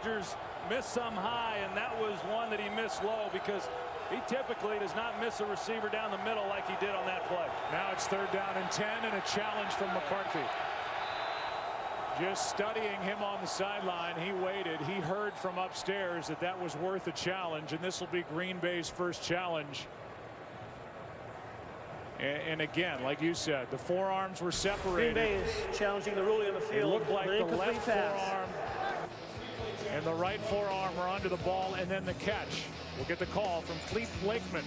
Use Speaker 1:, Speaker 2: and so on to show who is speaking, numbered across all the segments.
Speaker 1: Rodgers missed some high, and that was one that he missed low, because he typically does not miss a receiver down the middle like he did on that play.
Speaker 2: Now it's 3rd down and 10, and a challenge from McCarthy. Just studying him on the sideline, he waited. He heard from upstairs that that was worth a challenge, and this will be Green Bay's first challenge. And again, like you said, the forearms were separated.
Speaker 3: Green Bay is challenging the ruling on the field.
Speaker 2: It looked like the left forearm and the right forearm were under the ball, and then the catch. We'll get the call from Clete Blakeman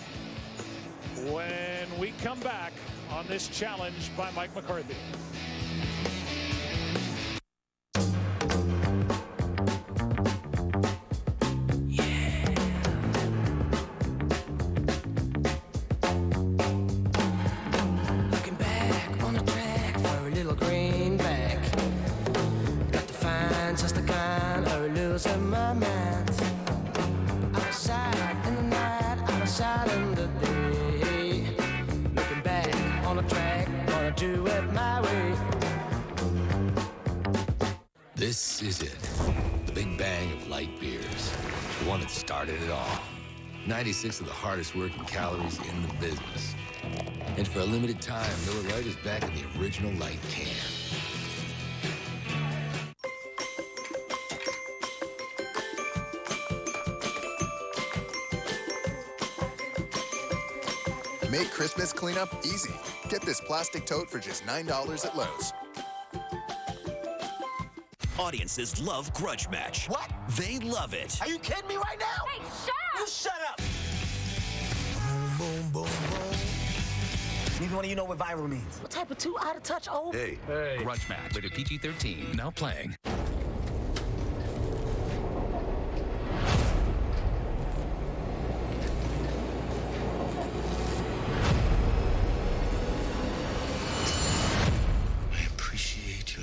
Speaker 2: when we come back on this challenge by Mike McCarthy.
Speaker 4: This is it, the big bang of light beers, the one that started it all. 96 of the hardest working calories in the business. And for a limited time, Miller Lite is back in the original light can.
Speaker 5: Make Christmas cleanup easy. Get this plastic tote for just $9 at Lowe's.
Speaker 6: Audiences love Grudge Match.
Speaker 7: What?
Speaker 6: They love it.
Speaker 7: Are you kidding me right now?
Speaker 8: Hey, shut up!
Speaker 7: You shut up! Boom, boom, boom. Neither one of you know what viral means.
Speaker 8: What type of too out of touch old?
Speaker 4: Hey.
Speaker 6: Grudge Match, rated PG-13, now playing.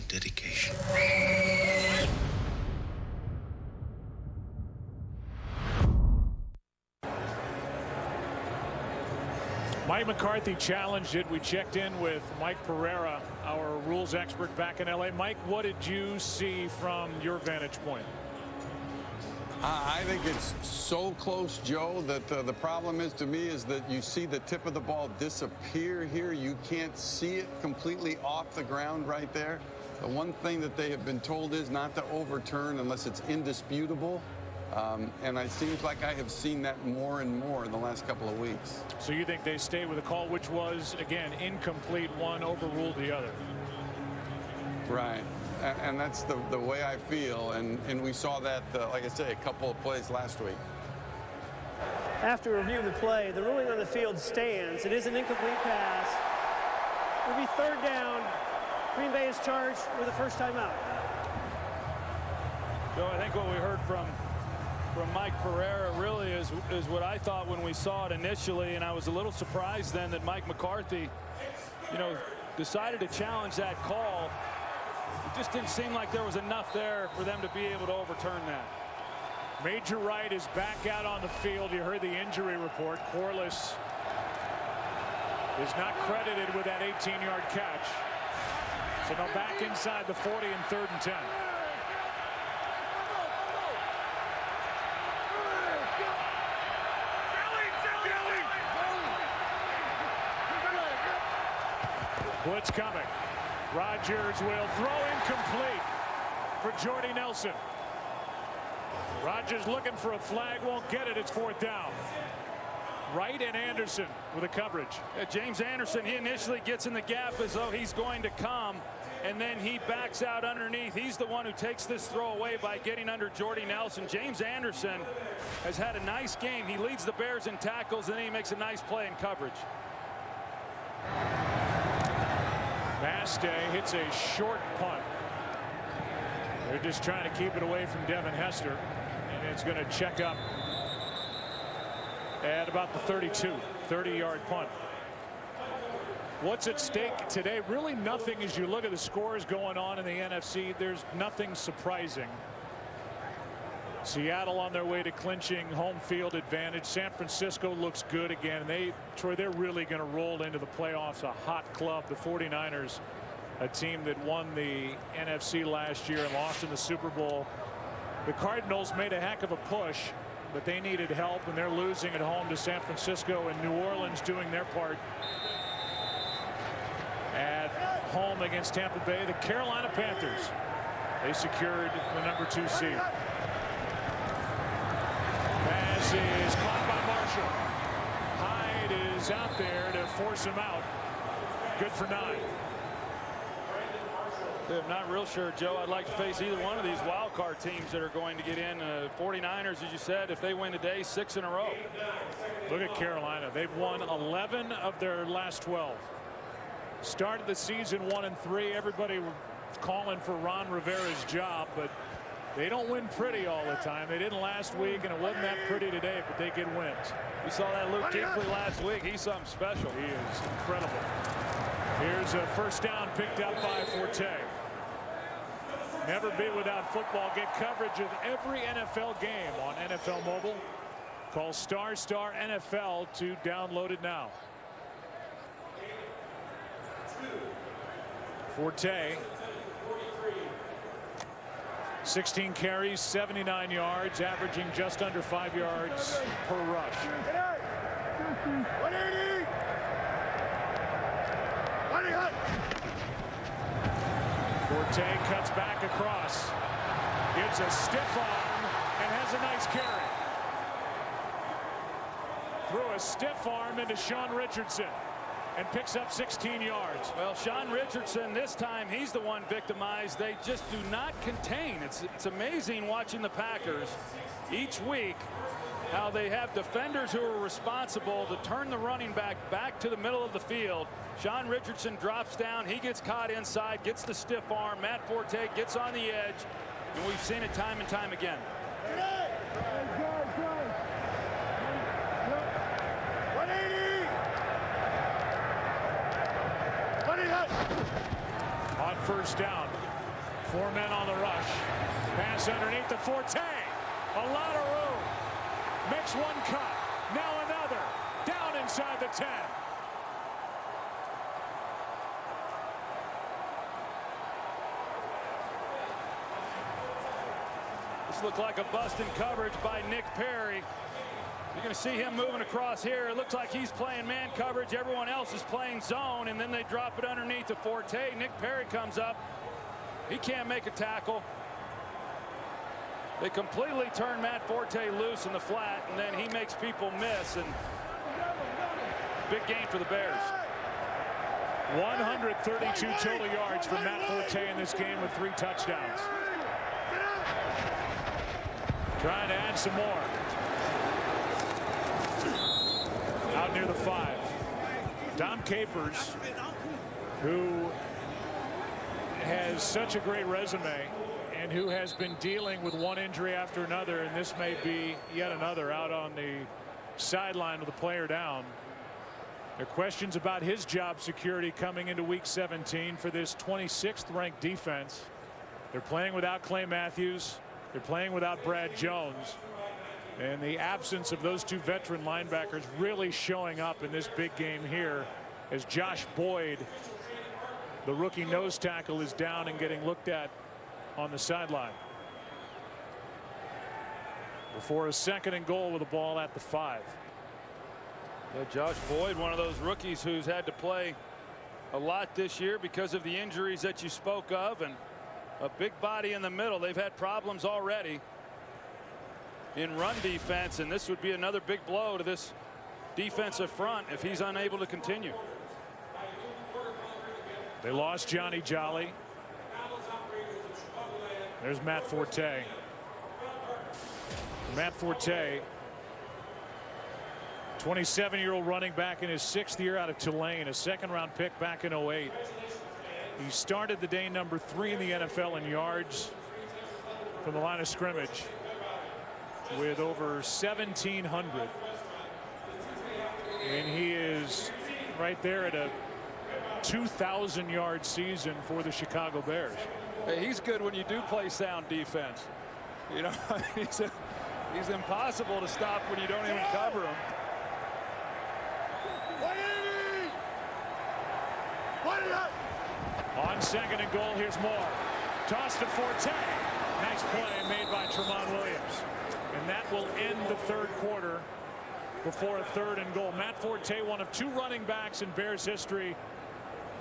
Speaker 4: Dedication.
Speaker 2: Mike McCarthy challenged it. We checked in with Mike Pereira, our rules expert back in LA. Mike, what did you see from your vantage point?
Speaker 9: I think it's so close, Joe, that the problem is to me is that you see the tip of the ball disappear here. You can't see it completely off the ground right there. The one thing that they have been told is not to overturn unless it's indisputable. And it seems like I have seen that more and more in the last couple of weeks.
Speaker 2: So you think they stay with a call which was, again, incomplete, one overruled the other?
Speaker 9: Right. And that's the way I feel. And we saw that, like I say, a couple of plays last week.
Speaker 3: After reviewing the play, the ruling on the field stands. It is an incomplete pass. It will be 3rd down. Green Bay is charged with a first timeout.
Speaker 1: So I think what we heard from Mike Pereira really is what I thought when we saw it initially, and I was a little surprised then that Mike McCarthy, decided to challenge that call. It just didn't seem like there was enough there for them to be able to overturn that.
Speaker 2: Major Wright is back out on the field. You heard the injury report. Corliss is not credited with that 18-yard catch. So now back inside the 40 and 3rd and 10. Blitz coming. Rodgers will throw incomplete for Jordy Nelson. Rodgers looking for a flag, won't get it. It's 4th down. Wright and Anderson with a coverage.
Speaker 1: James Anderson, he initially gets in the gap as though he's going to come, and then he backs out underneath. He's the one who takes this throw away by getting under Jordy Nelson. James Anderson has had a nice game. He leads the Bears in tackles, and then he makes a nice play in coverage.
Speaker 2: Maste hits a short punt. They're just trying to keep it away from Devin Hester, and it's going to check up at about the 32, 30-yard punt. What's at stake today? Really nothing as you look at the scores going on in the NFC. There's nothing surprising. Seattle on their way to clinching home field advantage. San Francisco looks good again. Troy, they're really going to roll into the playoffs. A hot club, the 49ers, a team that won the NFC last year and lost in the Super Bowl The Cardinals made a heck of a push, but they needed help, and they're losing at home to San Francisco, and New Orleans doing their part at home against Tampa Bay. The Carolina Panthers, they secured the #2 seed. Pass is caught by Marshall. Hyde is out there to force him out. Good for 9.
Speaker 1: I'm not real sure, Joe. I'd like to face either one of these wild card teams that are going to get in. 49ers, as you said, if they win today, 6 in a row.
Speaker 2: Look at Carolina. They've won 11 of their last 12. Started the season 1-3. Everybody was calling for Ron Rivera's job, but they don't win pretty all the time. They didn't last week, and it wasn't that pretty today, but they get wins.
Speaker 1: We saw that Luke Kuechly last week. He's something special.
Speaker 2: He is incredible. Here's a first down picked up by Forte. Never be without football. Get coverage of every NFL game on NFL Mobile. Call ** NFL to download it now. Forte, 16 carries, 79 yards, averaging just under 5 yards per rush.
Speaker 8: 180.
Speaker 2: Forte cuts back across, gives a stiff arm, and has a nice carry. Threw a stiff arm into Sean Richardson and picks up 16 yards.
Speaker 1: Well, Sean Richardson, this time he's the one victimized. They just do not contain. It's amazing watching the Packers each week how they have defenders who are responsible to turn the running back to the middle of the field. Sean Richardson drops down. He gets caught inside, gets the stiff arm. Matt Forte gets on the edge, and we've seen it time and time again.
Speaker 2: On first down, 4 men on the rush. Pass underneath to Forte. A lot of room. Makes one cut. Now another. Down inside the 10.
Speaker 1: This looked like a busting coverage by Nick Perry. You're going to see him moving across here. It looks like he's playing man coverage. Everyone else is playing zone, and then they drop it underneath to Forte. Nick Perry comes up. He can't make a tackle. They completely turn Matt Forte loose in the flat, and then he makes people miss. And big gain for the Bears.
Speaker 2: 132 total yards for Matt Forte in this game with 3 touchdowns. Trying to add some more. Out near the 5. Dom Capers, who has such a great resume and who has been dealing with one injury after another, and this may be yet another, out on the sideline with a player down. There are questions about his job security coming into week 17 for this 26th ranked defense. They're playing without Clay Matthews. They're playing without Brad Jones. And the absence of those 2 veteran linebackers really showing up in this big game here as Josh Boyd, the rookie nose tackle, is down and getting looked at on the sideline. Before a 2nd and goal with the ball at the 5.
Speaker 1: Yeah, Josh Boyd, one of those rookies who's had to play a lot this year because of the injuries that you spoke of, and a big body in the middle. They've had problems already in run defense, and this would be another big blow to this defensive front if he's unable to continue.
Speaker 2: They lost Johnny Jolly. There's Matt Forte. Matt Forte, 27-year-old running back in his 6th year out of Tulane, a 2nd-round pick back in 08. He started the day number 3 in the NFL in yards from the line of scrimmage with over 1,700. And he is right there at a 2,000-yard season for the Chicago Bears.
Speaker 1: Hey, he's good when you do play sound defense. You know, he's impossible to stop when you don't even cover him.
Speaker 2: On 2nd and goal, here's more. Toss to Forte. Nice play made by Tramon Williams. And that will end the third quarter before a 3rd and goal. Matt Forte, one of 2 running backs in Bears history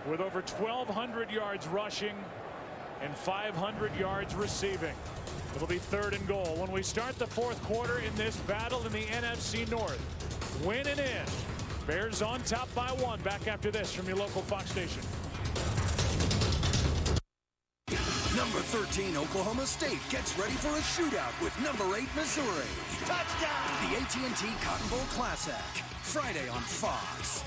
Speaker 2: with over 1,200 yards rushing and 500 yards receiving. It'll be 3rd and goal when we start the 4th quarter in this battle in the NFC North. Win and in. Bears on top by 1. Back after this from your local Fox station.
Speaker 8: Number 13 Oklahoma State gets ready for a shootout with number 8 Missouri. Touchdown! The AT&T Cotton Bowl Classic, Friday on Fox.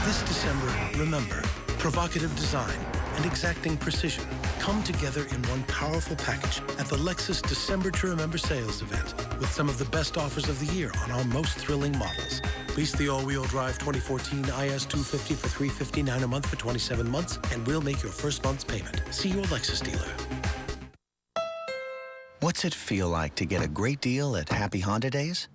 Speaker 10: This December, remember, provocative design and exacting precision come together in one powerful package at the Lexus December to Remember sales event with some of the best offers of the year on our most thrilling models. Lease the all-wheel drive 2014 IS 250 for $359 a month for 27 months, and we'll make your first month's payment. See your Lexus dealer.
Speaker 11: What's it feel like to get a great deal at Happy Honda Days?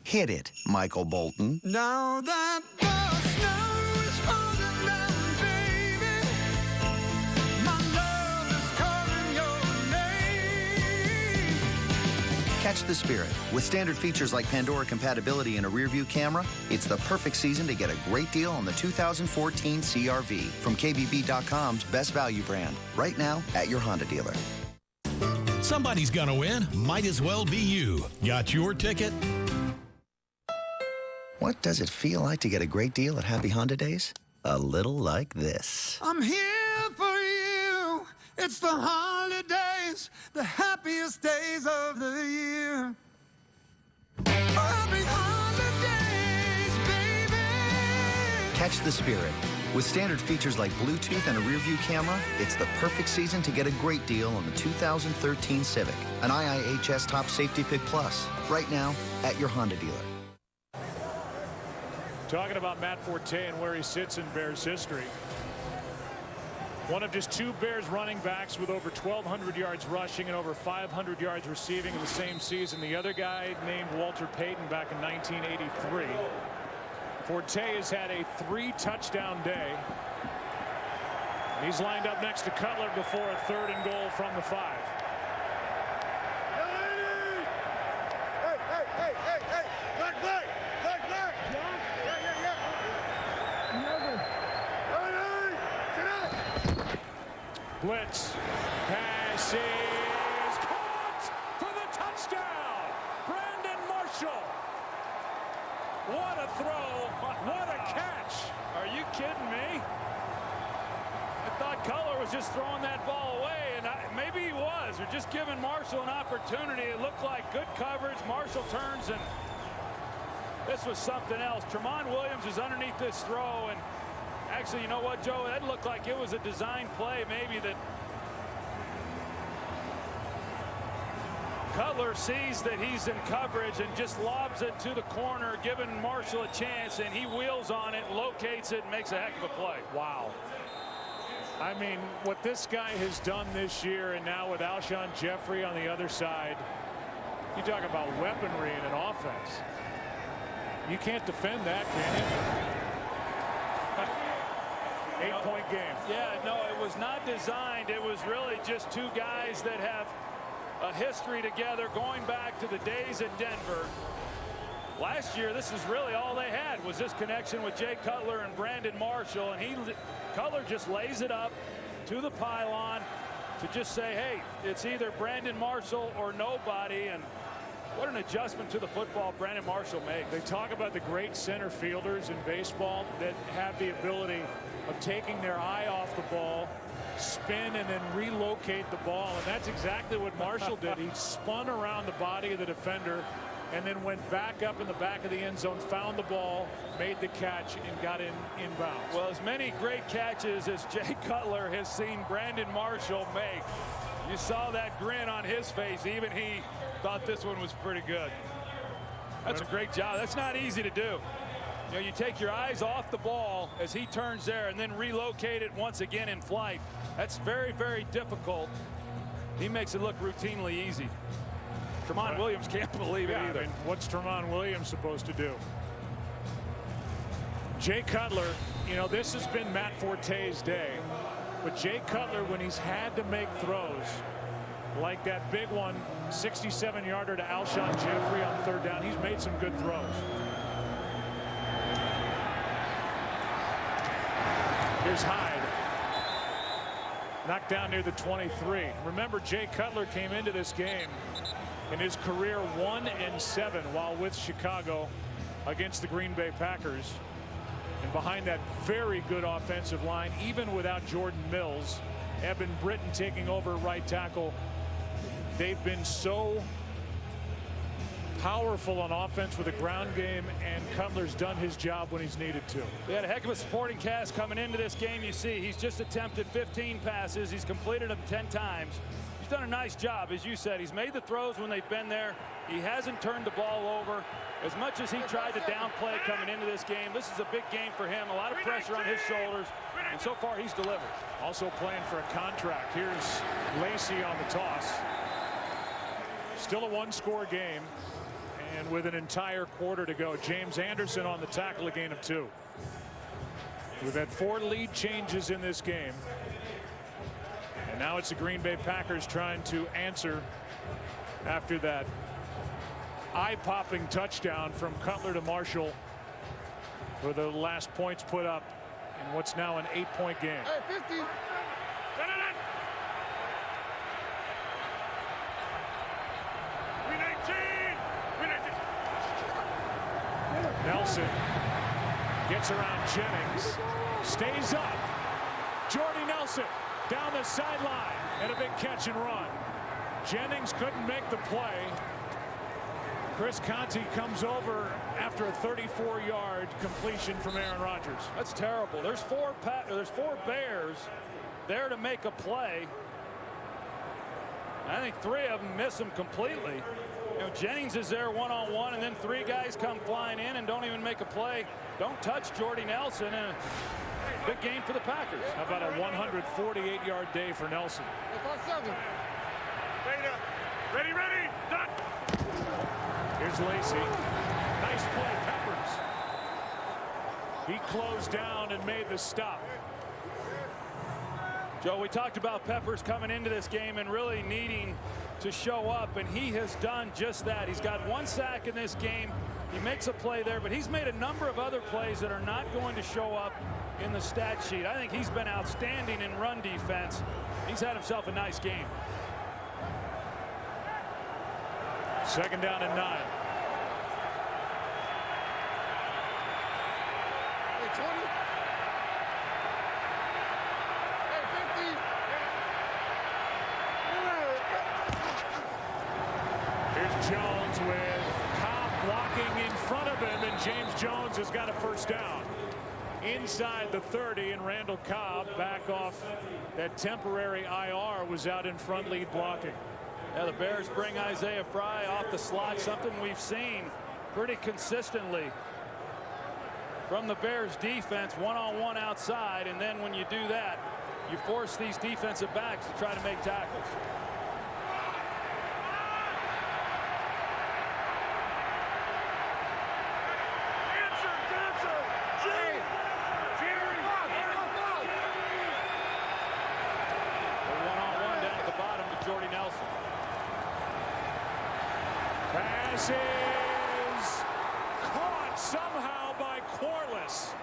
Speaker 11: Hit it, Michael Bolton.
Speaker 12: Now that the snow is falling down, baby, my love is calling your name.
Speaker 11: Catch the spirit. With standard features like Pandora compatibility and a rear-view camera, it's the perfect season to get a great deal on the 2014 CR-V from KBB.com's best value brand. Right now at your Honda dealer.
Speaker 13: Somebody's gonna win. Might as well be you. Got your ticket?
Speaker 11: What does it feel like to get a great deal at Happy Honda Days? A little like this.
Speaker 12: I'm here for you. It's the holidays, the happiest days of the year. Happy holidays, baby.
Speaker 11: Catch the spirit. With standard features like Bluetooth and a rear-view camera, it's the perfect season to get a great deal on the 2013 Civic, an IIHS Top Safety Pick Plus. Right now at your Honda dealer.
Speaker 2: Talking about Matt Forte and where he sits in Bears history. One of just 2 Bears running backs with over 1,200 yards rushing and over 500 yards receiving in the same season. The other guy named Walter Payton back in 1983. Forte has had a 3-touchdown day. He's lined up next to Cutler before a 3rd and goal from the 5. Blitz. Pass is caught for the touchdown. Brandon Marshall. What a throw. What a catch.
Speaker 1: Are you kidding me? I thought Cutler was just throwing that ball away, and maybe he was, or just giving Marshall an opportunity. It looked like good coverage. Marshall turns, and this was something else. Tramon Williams is underneath this throw, and actually, you know what, Joe? That looked like it was a design play, maybe, that Cutler sees that he's in coverage and just lobs it to the corner, giving Marshall a chance, and he wheels on it, locates it, and makes a heck of a play.
Speaker 2: Wow. I mean, what this guy has done this year, and now with Alshon Jeffery on the other side, you talk about weaponry in an offense. You can't defend that, can you? 8-point game.
Speaker 1: Yeah, no, it was not designed. It was really just 2 guys that have a history together going back to the days at Denver. Last year, this is really all they had, was this connection with Jay Cutler and Brandon Marshall, and Cutler just lays it up to the pylon to just say, hey, it's either Brandon Marshall or nobody. And what an adjustment to the football Brandon Marshall makes.
Speaker 2: They talk about the great center fielders in baseball that have the ability of taking their eye off the ball, spin, and then relocate the ball. And that's exactly what Marshall did. He spun around the body of the defender and then went back up in the back of the end zone, found the ball, made the catch, and got inbounds.
Speaker 1: Well, as many great catches as Jay Cutler has seen Brandon Marshall make, you saw that grin on his face. Even he thought this one was pretty good. That's a great job. That's not easy to do. You know, you take your eyes off the ball as he turns there and then relocate it once again in flight. That's very, very difficult. He makes it look routinely easy. Tramon Williams can't believe it either.
Speaker 2: I mean, what's Tramon Williams supposed to do? Jay Cutler, you know, this has been Matt Forte's day. But Jay Cutler, when he's had to make throws, like that big one, 67-yarder to Alshon Jeffery on third down, he's made some good throws. Here's Hyde. Knocked down near the 23. Remember, Jay Cutler came into this game in his career 1-7 while with Chicago against the Green Bay Packers. And behind that very good offensive line, even without Jordan Mills, Eben Britton taking over right tackle. They've been so powerful on offense with a ground game, and Cutler's done his job when he's needed to.
Speaker 1: They had a heck of a supporting cast coming into this game. You see, he's just attempted 15 passes. He's completed them 10 times. He's done a nice job, as you said. He's made the throws when they've been there. He hasn't turned the ball over. As much as he tried to downplay coming into this game, this is a big game for him. A lot of pressure on his shoulders, and so far he's delivered.
Speaker 2: Also playing for a contract. Here's Lacy on the toss. Still a one-score game, and with an entire quarter to go. James Anderson on the tackle, a gain of 2. We've had 4 lead changes in this game. And now it's the Green Bay Packers trying to answer after that eye-popping touchdown from Cutler to Marshall for the last points put up in what's now an 8-point game.
Speaker 12: Hey, 50.
Speaker 2: Nelson gets around Jennings, stays up. Jordy Nelson down the sideline and a big catch and run. Jennings couldn't make the play. Chris Conte comes over after a 34-yard completion from Aaron Rodgers.
Speaker 1: That's terrible. There's four Bears there to make a play. I think 3 of them miss him completely. You know, Jennings is there one-on-one, and then 3 guys come flying in and don't even make a play. Don't touch Jordy Nelson. And a big game for the Packers.
Speaker 2: How about a 148-yard day for Nelson?
Speaker 12: Ready, done.
Speaker 2: Here's Lacy. Nice play, Peppers. He closed down and made the stop.
Speaker 1: Joe, we talked about Peppers coming into this game and really needing to show up, and he has done just that. He's got 1 sack in this game. He makes a play there, but he's made a number of other plays that are not going to show up in the stat sheet. I think he's been outstanding in run defense. He's had himself a nice game.
Speaker 2: 2nd down and 9.
Speaker 12: Hey, 20. Hey, 50.
Speaker 2: Here's Jones with Cobb blocking in front of him, and James Jones has got a 1st down. Inside the 30, and Randall Cobb back off that temporary IR, was out in front lead blocking.
Speaker 1: Yeah, the Bears bring Isaiah Fry off the slot, something we've seen pretty consistently from the Bears defense, one-on-one outside, and then when you do that, you force these defensive backs to try to make tackles. One-on-one down at the bottom to Jordy Nelson.
Speaker 2: Pass is caught somehow by Corliss.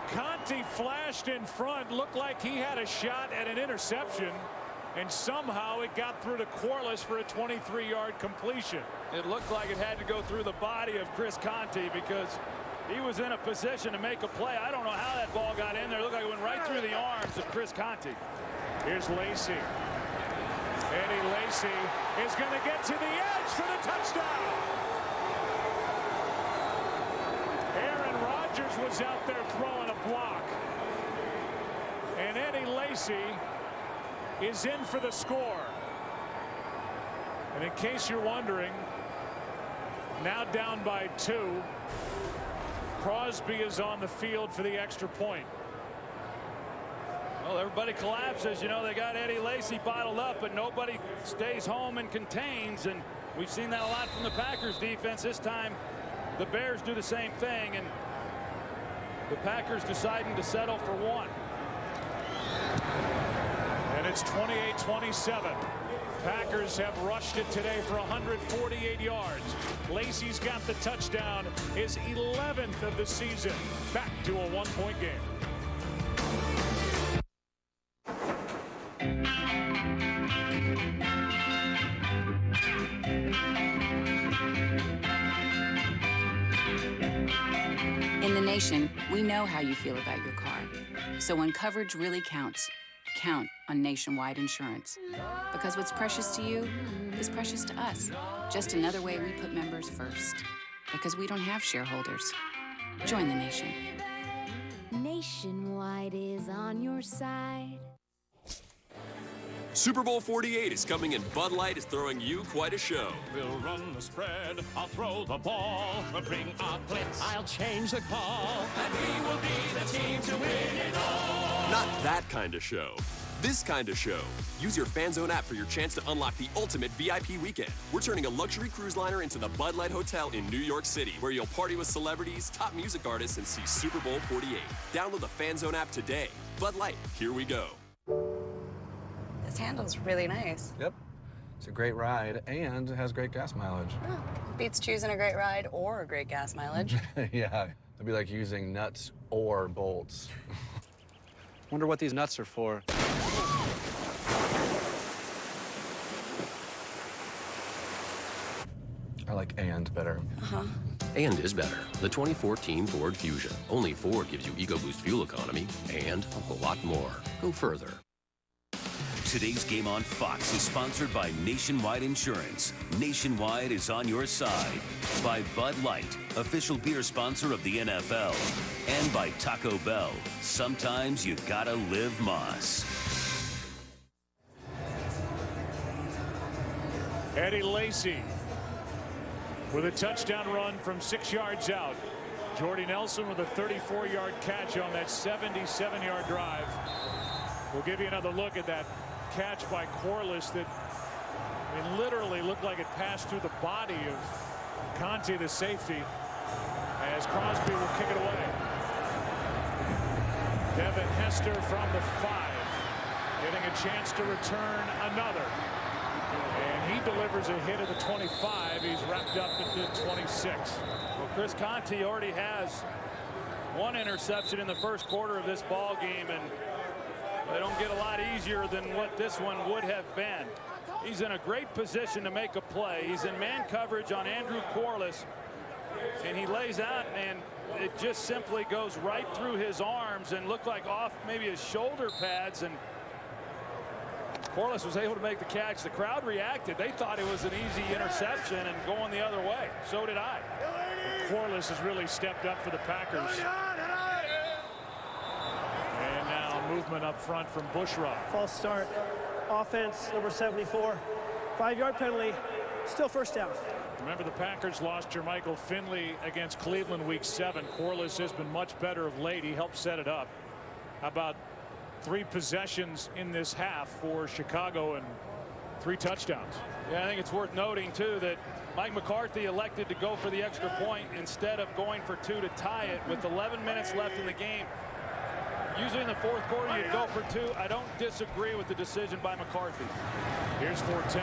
Speaker 2: Conte flashed in front, looked like he had a shot at an interception, and somehow it got through to Corliss for a 23-yard completion.
Speaker 1: It looked like it had to go through the body of Chris Conte because he was in a position to make a play. I don't know how that ball got in there. It looked like it went right through the arms of Chris Conte.
Speaker 2: Here's Lacy. Eddie Lacy is going to get to the edge for the touchdown. Aaron Rodgers was out there throwing a block. And Eddie Lacy is in for the score. And in case you're wondering, now down by 2. Crosby is on the field for the extra point.
Speaker 1: Well, everybody collapses. You know, they got Eddie Lacy bottled up, but nobody stays home and contains. And We've seen that a lot from the Packers defense. This time the Bears do the same thing, and the Packers deciding to settle for one.
Speaker 2: And it's 28-27. Packers have rushed it today for 148 yards. Lacy's got the touchdown, his 11th of the season. Back to a one-point game.
Speaker 14: In the Nation, we know how you feel about your car. So when coverage really counts, count on Nationwide Insurance. Because what's precious to you is precious to us. Just another way we put members first. Because we don't have shareholders. Join the Nation.
Speaker 15: Nationwide is on your side.
Speaker 16: Super Bowl 48 is coming, and Bud Light is throwing you quite a show.
Speaker 17: We'll run the spread, I'll throw the ball, we'll bring our blitz, I'll change the call, and we will be the team to win it all.
Speaker 16: Not that kind of show. This kind of show. Use your FanZone app for your chance to unlock the ultimate VIP weekend. We're turning a luxury cruise liner into the Bud Light Hotel in New York City, where you'll party with celebrities, top music artists, and see Super Bowl 48. Download the FanZone app today. Bud Light, here we go.
Speaker 18: This handle's really nice.
Speaker 19: Yep. It's a great ride and has great gas mileage.
Speaker 18: Oh, beats choosing a great ride or a great gas mileage.
Speaker 19: Yeah, it'd be like using nuts or bolts. Wonder what these nuts are for. I like and better.
Speaker 18: Uh-huh.
Speaker 20: And is better. The 2014 Ford Fusion. Only Ford gives you EcoBoost fuel economy and a lot more. Go further.
Speaker 21: Today's game on Fox is sponsored by Nationwide Insurance. Nationwide is on your side. By Bud Light, official beer sponsor of the NFL. And by Taco Bell. Sometimes you gotta live Moss.
Speaker 2: Eddie Lacy with a touchdown run from 6 yards out. Jordy Nelson with a 34-yard catch on that 77-yard drive. We'll give you another look at that catch by Corliss that literally looked like it passed through the body of Conte, the safety, as Crosby will kick it away. Devin Hester from the 5, getting a chance to return another. And he delivers a hit at the 25. He's wrapped up at the 26.
Speaker 1: Well, Chris Conte already has one interception in the first quarter of this ball game, and they don't get a lot easier than what this one would have been. He's in a great position to make a play. He's in man coverage on Andrew Corliss, and he lays out, and it just simply goes right through his arms and looked like off maybe his shoulder pads, and Corliss was able to make the catch. The crowd reacted. They thought it was an easy interception and going the other way. So did I.
Speaker 2: Corliss has really stepped up for the Packers. And now movement up front from Bushrod.
Speaker 3: False start. Offense, number 74. 5-yard penalty. Still first down.
Speaker 2: Remember, the Packers lost Jermichael Finley against Cleveland week 7. Corliss has been much better of late. He helped set it up. How about 3 possessions in this half for Chicago and 3 touchdowns?
Speaker 1: Yeah, I think it's worth noting, too, that Mike McCarthy elected to go for the extra point instead of going for 2 to tie it with 11 minutes left in the game. Usually in the fourth quarter, you'd go for 2. I don't disagree with the decision by McCarthy.
Speaker 2: Here's Forte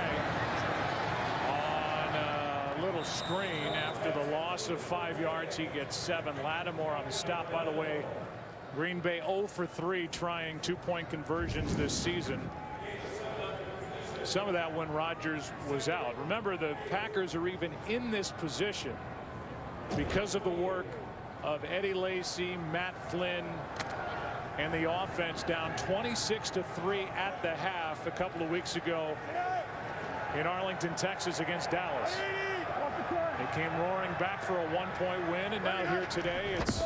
Speaker 2: on a little screen. After the loss of 5 yards, he gets 7. Lattimore on the stop. By the way, Green Bay 0 for 3 trying 2-point conversions this season. Some of that when Rodgers was out. Remember, the Packers are even in this position because of the work of Eddie Lacy, Matt Flynn, and the offense down 26-3 at the half a couple of weeks ago in Arlington, Texas against Dallas. They came roaring back for a 1-point win, and now here today it's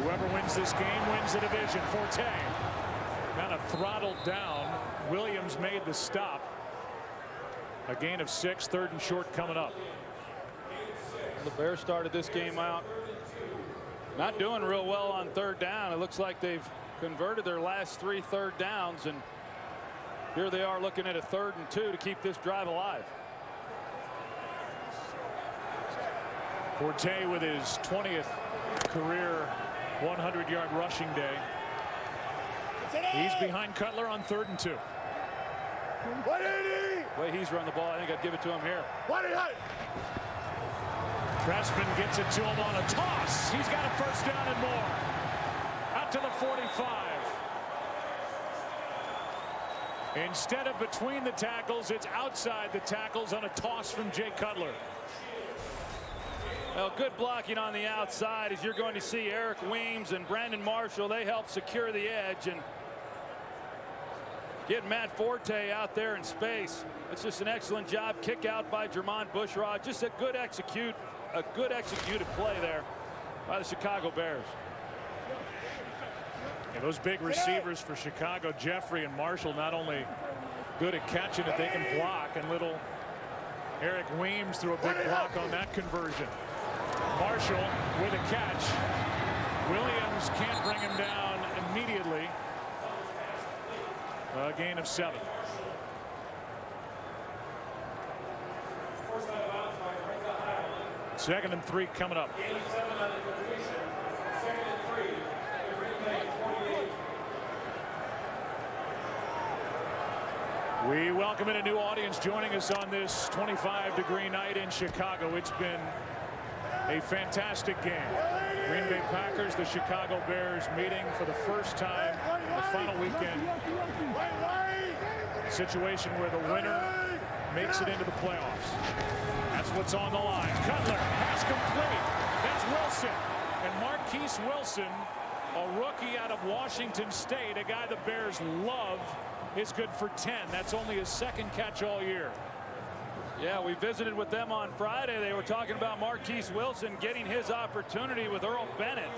Speaker 2: whoever wins this game wins the division. Forte kind of throttled down. Williams made the stop. A gain of 6, 3rd and short coming up.
Speaker 1: The Bears started this game out not doing real well on 3rd down. It looks like they've converted their last 3 third downs, and here they are looking at a 3rd and 2 to keep this drive alive.
Speaker 2: Forte with his 20th career 100-yard rushing day. He's behind Cutler on 3rd and 2.
Speaker 12: 180.
Speaker 1: The way he's run the ball, I think I'd give it to him here.
Speaker 12: 180.
Speaker 2: Crespin gets it to him on a toss. He's got a first down and more. Out to the 45. Instead of between the tackles, it's outside the tackles on a toss from Jay Cutler.
Speaker 1: Well, good blocking on the outside, as you're going to see Eric Weems and Brandon Marshall. They help secure the edge and get Matt Forte out there in space. It's just an excellent job. Kick out by Jermon Bushrod. Just a good executed play there by the Chicago Bears.
Speaker 2: Yeah, those big receivers for Chicago, Jeffery and Marshall, not only good at catching it, they can block. And little Eric Weems threw a big block on that conversion. Marshall with a catch. Williams can't bring him down immediately. A gain of 7. Second and 3 coming up. We welcome in a new audience joining us on this 25-degree night in Chicago. It's been a fantastic game. Green Bay Packers, the Chicago Bears meeting for the first time the final weekend. A situation where the winner makes it into the playoffs. That's what's on the line. Cutler, pass complete. That's Wilson. And Marquise Wilson, a rookie out of Washington State, a guy the Bears love, is good for 10. That's only his 2nd catch all year.
Speaker 1: Yeah, we visited with them on Friday. They were talking about Marquise Wilson getting his opportunity with Earl Bennett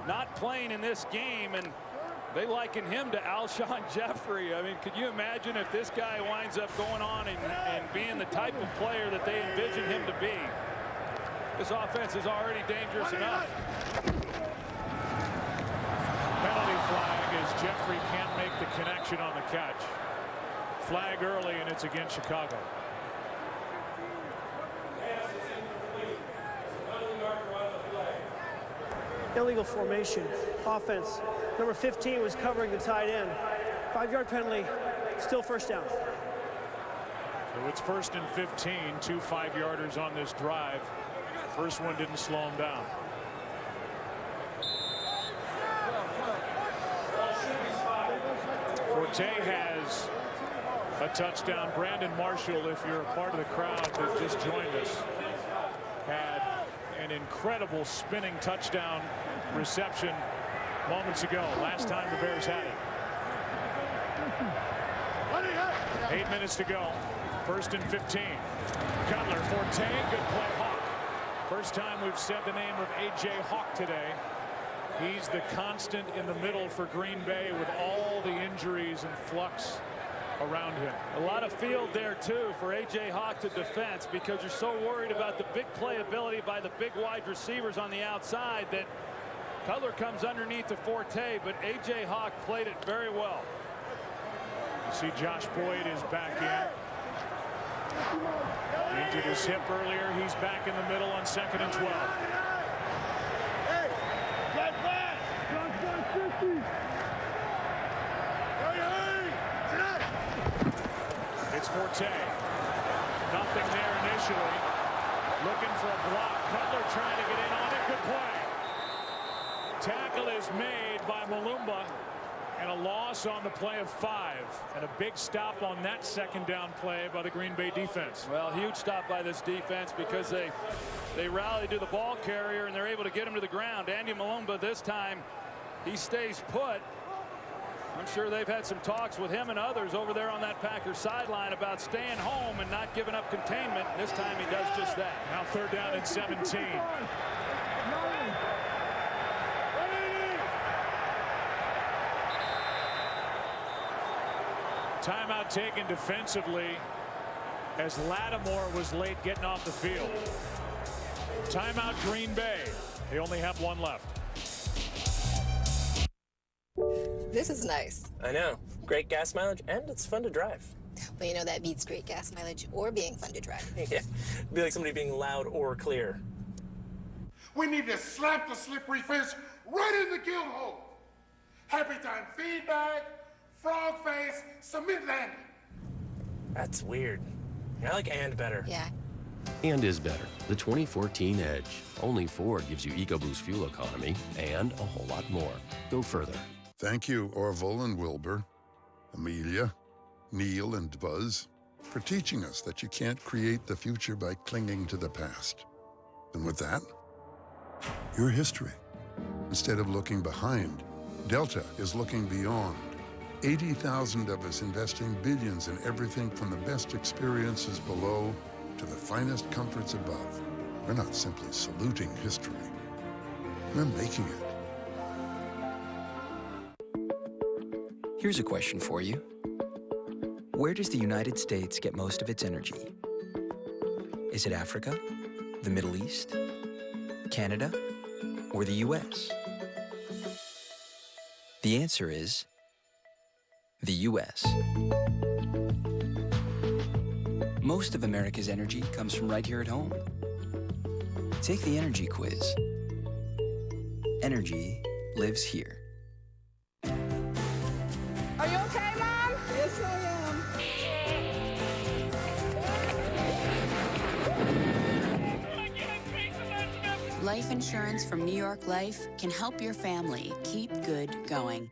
Speaker 1: not playing in this game, and they liken him to Alshon Jeffery. I mean, could you imagine if this guy winds up going on and being the type of player that they envision him to be? This offense is already dangerous enough.
Speaker 2: Penalty flag as Jeffery can't make the connection on the catch. Flag early, and it's against Chicago.
Speaker 3: Illegal formation. Offense. Number 15 was covering the tight end. 5-yard penalty. Still first down.
Speaker 2: So it's 1st and 15. 2 5-yarders on this drive. First one didn't slow him down. Forte has a touchdown. Brandon Marshall, if you're a part of the crowd that just joined us, had an incredible spinning touchdown reception moments ago. Last time the Bears had it. 8 minutes to go. 1st and 15. Cutler, Forte, good play, Hawk. First time we've said the name of A.J. Hawk today. He's the constant in the middle for Green Bay with all the injuries and flux around him.
Speaker 1: A lot of field there too for A.J. Hawk to defense, because you're so worried about the big playability by the big wide receivers on the outside that Cutler comes underneath the Forte, but A.J. Hawk played it very well.
Speaker 2: You see Josh Boyd is back in. Injured his hip earlier. He's back in the middle on 2nd and 12. It's Forte. Nothing there initially. Looking for a block. Cutler trying to get in on it. Good play. Tackle is made by Malumba. And a loss on the play of 5. And a big stop on that 2nd down play by the Green Bay defense.
Speaker 1: Well, huge stop by this defense, because they rally to the ball carrier and they're able to get him to the ground. Andy Malumba this time, he stays put. I'm sure they've had some talks with him and others over there on that Packers sideline about staying home and not giving up containment. This time he does just that.
Speaker 2: Now 3rd down and 17. Timeout taken defensively as Lattimore was late getting off the field. Timeout Green Bay. They only have one left.
Speaker 5: This is nice.
Speaker 22: I know. Great gas mileage, and it's fun to drive.
Speaker 5: Well, you know that beats great gas mileage or being fun to drive.
Speaker 22: Yeah. It'd be like somebody being loud or clear.
Speaker 12: We need to slap the slippery fish right in the gill hole. Happy time feedback, frog face, cement landing.
Speaker 22: That's weird. I like and better.
Speaker 5: Yeah.
Speaker 20: And is better. The 2014 Edge. Only Ford gives you EcoBoost fuel economy and a whole lot more. Go further.
Speaker 6: Thank you, Orville and Wilbur, Amelia, Neil and Buzz, for teaching us that you can't create the future by clinging to the past. And with that, your history. Instead of looking behind, Delta is looking beyond. 80,000 of us investing billions in everything from the best experiences below to the finest comforts above. We're not simply saluting history. We're making it.
Speaker 7: Here's a question for you. Where does the United States get most of its energy? Is it Africa, the Middle East, Canada, or the US? The answer is the US. Most of America's energy comes from right here at home. Take the energy quiz. Energy lives here.
Speaker 23: Are you okay, Mom? Yes, I am.
Speaker 14: Life insurance from New York Life can help your family keep good going.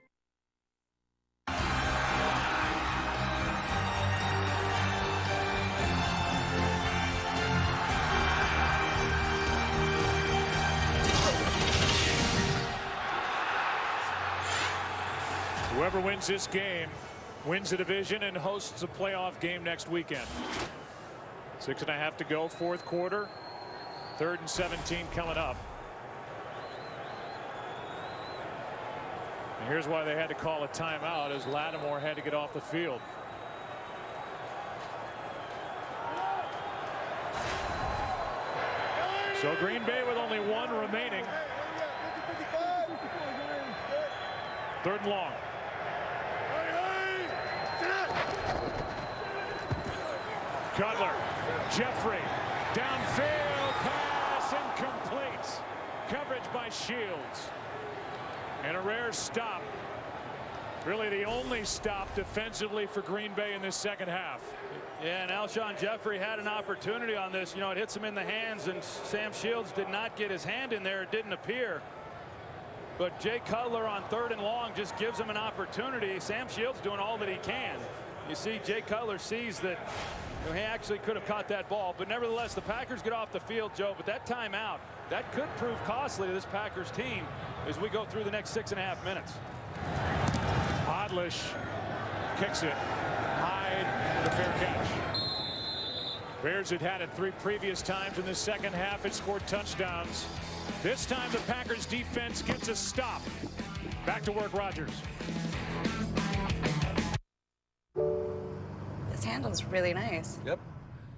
Speaker 2: Whoever wins this game wins the division and hosts a playoff game next weekend. 6.5 to go, fourth quarter. 3rd and 17 coming up. And here's why they had to call a timeout, as Lattimore had to get off the field. So Green Bay with only 1 remaining. 3rd and long. Cutler, Jeffery, downfield pass, incomplete. Coverage by Shields. And a rare stop. Really the only stop defensively for Green Bay in this second half.
Speaker 1: Yeah, and Alshon Jeffery had an opportunity on this. You know, it hits him in the hands, and Sam Shields did not get his hand in there. It didn't appear. But Jay Cutler on 3rd and long just gives him an opportunity. Sam Shields doing all that he can. You see Jay Cutler sees that he actually could have caught that ball. But nevertheless, the Packers get off the field, Joe. But that timeout, that could prove costly to this Packers team as we go through the next 6.5 minutes.
Speaker 2: Odlish kicks it. Hyde, the fair catch. Bears had it 3 previous times in the second half. It scored touchdowns. This time the Packers defense gets a stop. Back to work, Rodgers.
Speaker 18: This handle's really nice.
Speaker 19: Yep.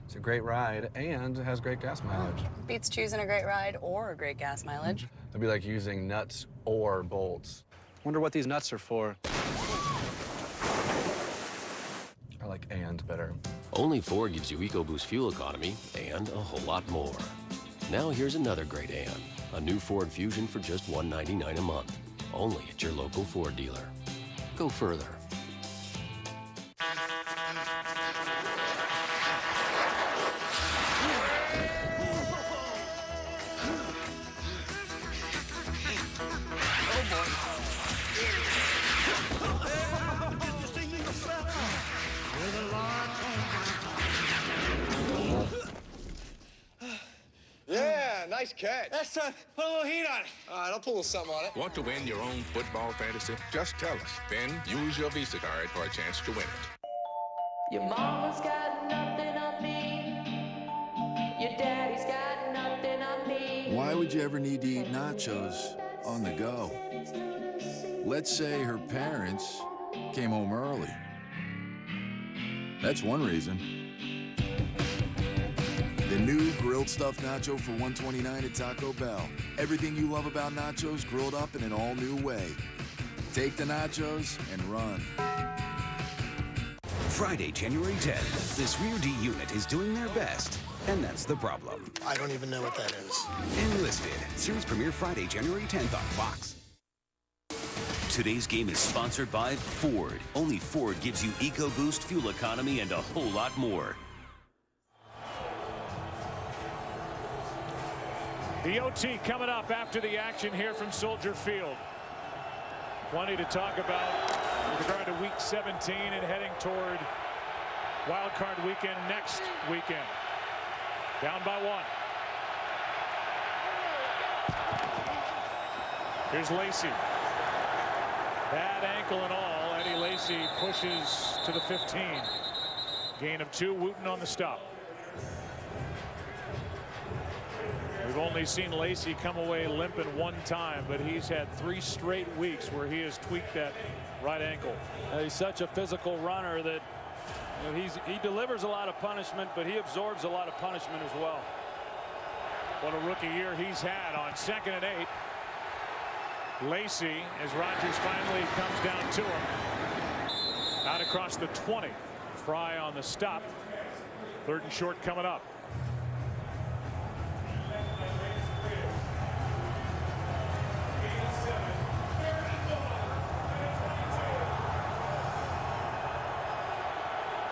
Speaker 19: It's a great ride and it has great gas mileage.
Speaker 18: Beats choosing a great ride or a great gas mileage.
Speaker 19: It'd be like using nuts or bolts. Wonder what these nuts are for. I like and better.
Speaker 20: Only Ford gives you EcoBoost fuel economy and a whole lot more. Now here's another great and. A new Ford Fusion for just $199 a month. Only at your local Ford dealer. Go further.
Speaker 24: Yeah, nice catch.
Speaker 12: That's put a little heat on it.
Speaker 24: All right, I'll pull a little something on it.
Speaker 25: Want to win your own football fantasy? Just tell us. Then use your Visa card for a chance to win it.
Speaker 15: Your mama's got nothing on me. Your daddy's got nothing on me.
Speaker 26: Why would you ever need to eat nachos on the go? Let's say her parents came home early. That's one reason. The new grilled stuffed nacho for $129 at Taco Bell. Everything you love about nachos grilled up in an all-new way. Take the nachos and run.
Speaker 21: Friday, January 10th, this rear D unit is doing their best
Speaker 4: And that's the problem.
Speaker 8: I don't even know what that is.
Speaker 4: Enlisted. Series premiere Friday, January 10th on Fox.
Speaker 21: Today's game is sponsored by Ford. Only Ford gives you EcoBoost fuel economy and a whole lot more.
Speaker 2: The OT coming up after the action here from Soldier Field. Plenty to talk about with regard to Week 17 and heading toward Wild Card Weekend next weekend. Down by 1. Here's Lacy. Bad ankle and all. Eddie Lacy pushes to the 15. Gain of 2. Wooten on the stop. We've only seen Lacy come away limping 1 time, but he's had 3 straight weeks where he has tweaked that right ankle.
Speaker 1: He's such a physical runner that he delivers a lot of punishment, but he absorbs a lot of punishment as well.
Speaker 2: What a rookie year he's had on 2nd and 8. Lacy, as Rodgers finally comes down to him. Out across the 20. Fry on the stop. 3rd and short coming up.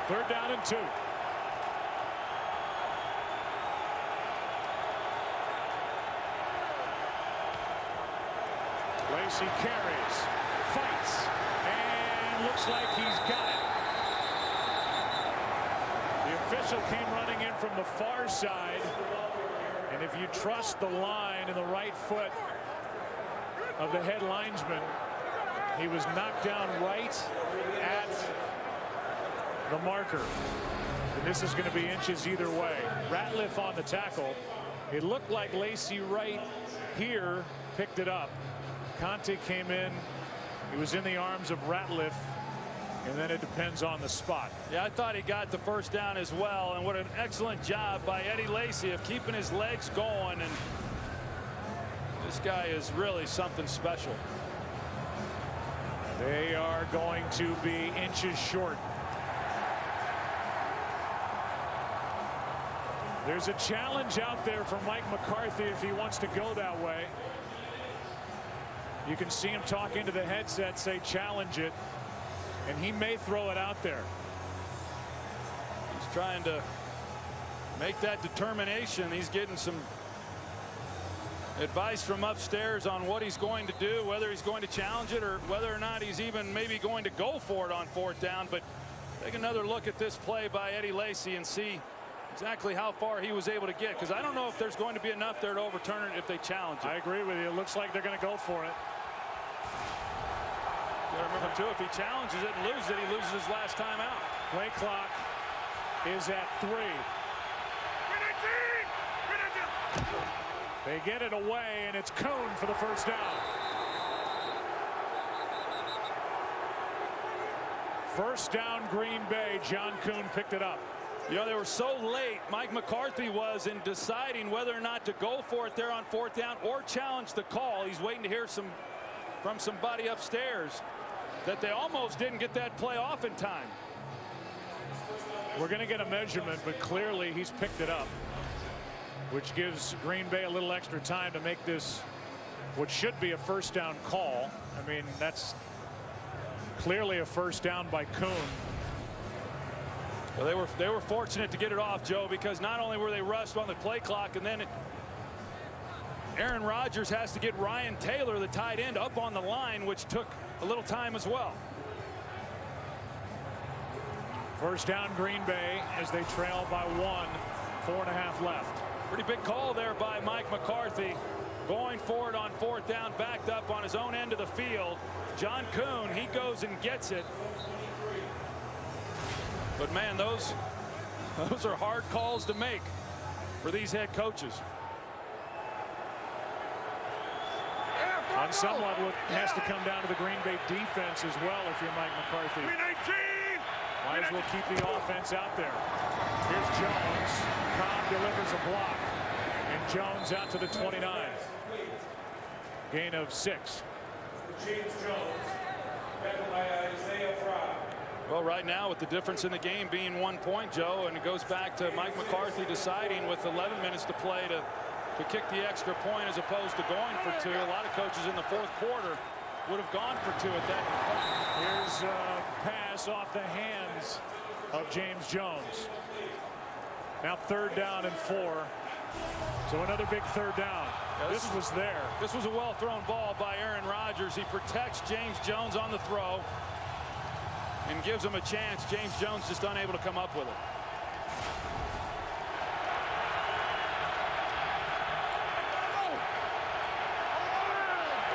Speaker 2: Third down and 2. Lacy carries, fights, and looks like he's got it. The official came running in from the far side, and if you trust the line in the right foot of the head linesman, he was knocked down right at the marker. And this is going to be inches either way. Ratliff on the tackle. It looked like Lacy right here picked it up. Conte came in. He was in the arms of Ratliff, and then it depends on the spot.
Speaker 1: Yeah, I thought he got the first down as well, and what an excellent job by Eddie Lacy of keeping his legs going, and this guy is really something special.
Speaker 2: They are going to be inches short. There's a challenge out there for Mike McCarthy if he wants to go that way. You can see him talk into the headset, say challenge it, and he may throw it out there.
Speaker 1: He's trying to make that determination. He's getting some advice from upstairs on what he's going to do, whether he's going to challenge it or whether or not he's even maybe going to go for it on 4th down. But take another look at this play by Eddie Lacy and see exactly how far he was able to get, because I don't know if there's going to be enough there to overturn it if they challenge it.
Speaker 2: I agree with you. It looks like they're going to go for it.
Speaker 1: You gotta remember too, if he challenges it and loses it, he loses his last time out.
Speaker 2: Play clock is at 3. They get it away, and it's Coon for the first down. First down, Green Bay. John Coon picked it up.
Speaker 1: You know, they were so late, Mike McCarthy was, in deciding whether or not to go for it there on 4th down or challenge the call. He's waiting to hear from somebody upstairs that they almost didn't get that play off in time.
Speaker 2: We're going to get a measurement, but clearly he's picked it up, which gives Green Bay a little extra time to make this what should be a first down call. I mean, that's clearly a first down by Coon.
Speaker 1: Well, they were fortunate to get it off, Joe, because not only were they rushed on the play clock, and then Aaron Rodgers has to get Ryan Taylor, the tight end, up on the line, which took a little time as well.
Speaker 2: First down, Green Bay, as they trail by 1, 4.5 left.
Speaker 1: Pretty big call there by Mike McCarthy, going for it on 4th down, backed up on his own end of the field. John Coon, he goes and gets it. But man, those are hard calls to make for these head coaches.
Speaker 2: On some level, it has to come down to the Green Bay defense as well if you're Mike McCarthy. Might as well keep the offense out there. Here's Jones. Cobb delivers a block. And Jones out to the 29. Gain of 6.
Speaker 1: Well, right now, with the difference in the game being 1 point, Joe, and it goes back to Mike McCarthy deciding with 11 minutes to play to kick the extra point as opposed to going for 2. A lot of coaches in the fourth quarter would have gone for 2 at that point.
Speaker 2: Here's a pass off the hands of James Jones. Now 3rd down and 4. So another big 3rd down. This was there.
Speaker 1: This was a well-thrown ball by Aaron Rodgers. He protects James Jones on the throw and gives him a chance. James Jones just unable to come up with it.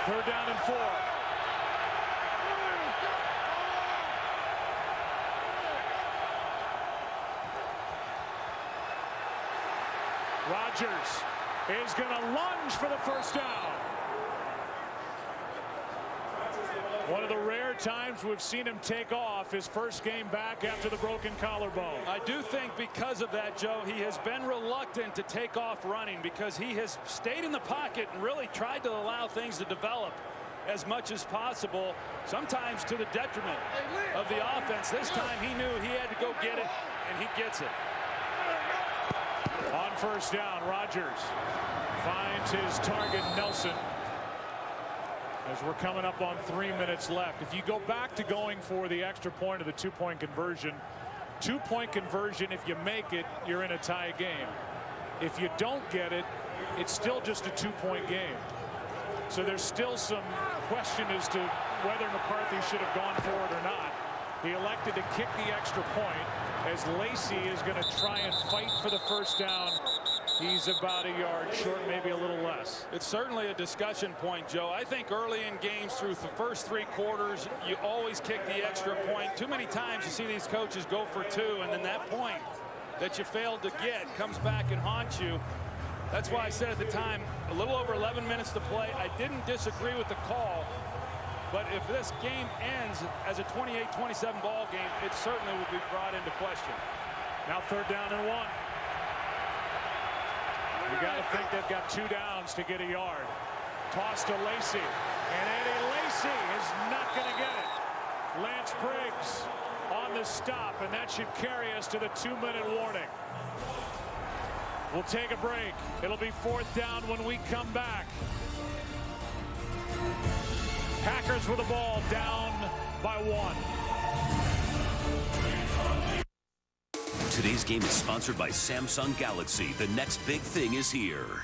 Speaker 2: Third down and 4. Rodgers is going to lunge for the first down. One of the rare times we've seen him take off his first game back after the broken collarbone.
Speaker 1: I do think because of that, Joe, he has been reluctant to take off running because he has stayed in the pocket and really tried to allow things to develop as much as possible, sometimes to the detriment of the offense. This time he knew he had to go get it, and he gets it.
Speaker 2: On first down, Rodgers finds his target, Nelson, as we're coming up on 3 minutes left. If you go back to going for the extra point of the 2-point conversion, 2-point conversion, if you make it, you're in a tie game. If you don't get it, it's still just a 2-point game. So there's still some question as to whether McCarthy should have gone for it or not. He elected to kick the extra point as Lacy is going to try and fight for the first down. He's about a yard short, maybe a little less.
Speaker 1: It's certainly a discussion point, Joe. I think early in games through the first 3 quarters, you always kick the extra point. Too many times you see these coaches go for 2, and then that point that you failed to get comes back and haunts you. That's why I said at the time, a little over 11 minutes to play. I didn't disagree with the call. But if this game ends as a 28-27 ball game, it certainly would be brought into question.
Speaker 2: Now 3rd down and 1. You got to think they've got 2 downs to get a yard. Toss to Lacy, and Eddie Lacy is not going to get it. Lance Briggs on the stop, and that should carry us to the 2-minute warning. We'll take a break. It'll be 4th down when we come back. Packers with the ball, down by 1.
Speaker 21: Today's game is sponsored by Samsung Galaxy. The next big thing is here.